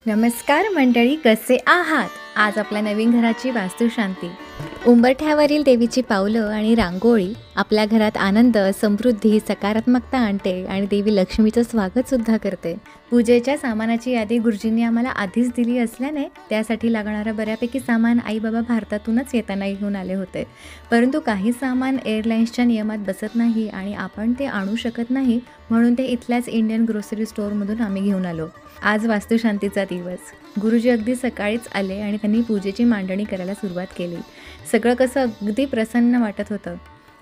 नमस्कार मंडळी, कसे आहात? आज आपल्या नवीन घराची वास्तुशांती. उंबरठ्यावरील देवीची पावलं आणि रांगोळी आपल्या घरात आनंद, समृद्धी, सकारात्मकता आणते आणि देवी लक्ष्मीचं स्वागतसुद्धा करते. पूजेच्या सामानाची यादी गुरुजींनी आम्हाला आधीच दिली असल्याने त्यासाठी लागणारं बऱ्यापैकी सामान आई बाबा भारतातूनच येताना घेऊन आले होते. परंतु काही सामान एअरलाईन्सच्या नियमात बसत नाही आणि आपण ते आणू शकत नाही, म्हणून ते इथल्याच इंडियन ग्रोसरी स्टोअरमधून आम्ही घेऊन आलो. आज वास्तुशांतीचा दिवस. गुरुजी अगदी सकाळीच आले आणि त्यांनी पूजेची मांडणी करायला सुरुवात केली. सगळं कसं अगदी प्रसन्न वाटत होतं.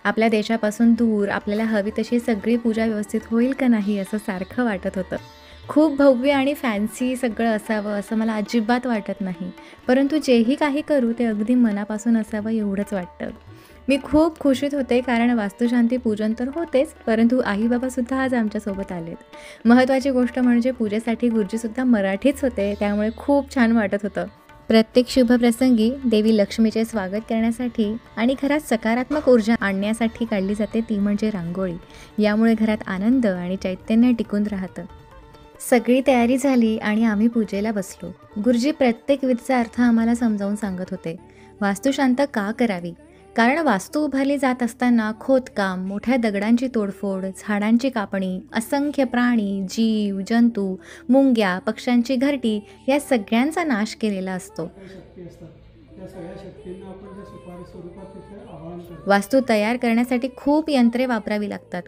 आपल्या देशापासून दूर आपल्याला हवी तशी सगळी पूजा व्यवस्थित होईल का नाही असं सारखं वाटत होतं. खूप भव्य आणि फॅन्सी सगळं असावं असं मला अजिबात वाटत नाही, परंतु जेही काही करू ते अगदी मनापासून असावं एवढंच वाटतं. मी खूप खुशीत होते, कारण वास्तुशांती पूजन तर होतेच, परंतु आई बाबासुद्धा आज आमच्यासोबत आलेत. महत्त्वाची गोष्ट म्हणजे पूजेसाठी गुरुजीसुद्धा मराठीच होते, त्यामुळे खूप छान वाटत होतं. प्रत्येक शुभप्रसंगी देवी लक्ष्मीचे स्वागत करण्यासाठी आणि घरात सकारात्मक ऊर्जा आणण्यासाठी काढली जाते ती म्हणजे रांगोळी. यामुळे घरात आनंद आणि चैतन्य टिकून राहतं. सगळी तयारी झाली आणि आम्ही पूजेला बसलो. गुरुजी प्रत्येक विधीचा अर्थ आम्हाला समजावून सांगत होते. वास्तुशांत का करावी? कारण वास्तू उभारली जात असताना खोदकाम, मोठ्या दगडांची तोडफोड, झाडांची कापणी, असंख्य प्राणी, जीव, जंतू, मुंग्या, पक्ष्यांची घरटी या सगळ्यांचा नाश केलेला असतो. वास्तू तयार करण्यासाठी खूप यंत्रे वापरावी लागतात.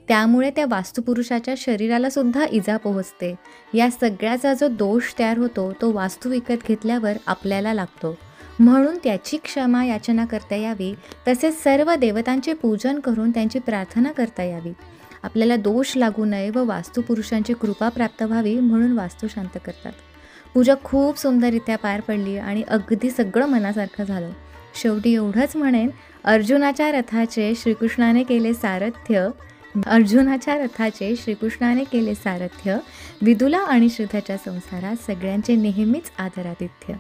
त्यामुळे त्या वास्तुपुरुषाच्या शरीराला सुद्धा इजा पोहोचते. या सगळ्याचा जो दोष तयार होतो तो वास्तू विकत घेतल्यावर आपल्याला लागतो. म्हणून त्याची क्षमा याचना करता यावी, तसेच सर्व देवतांचे पूजन करून त्यांची प्रार्थना करता यावी. आपल्याला दोष लागू नये व वास्तुपुरुषांची कृपा प्राप्त व्हावी म्हणून वास्तू शांत करतात. पूजा खूप सुंदररित्या पार पडली आणि अगदी सगळं मनासारखं झालं. शेवटी एवढंच म्हणेन, अर्जुनाच्या रथाचे श्रीकृष्णाने केले सारथ्य, विदुला आणि श्रीधाच्या संसारात सगळ्यांचे नेहमीच आदरातिथ्य.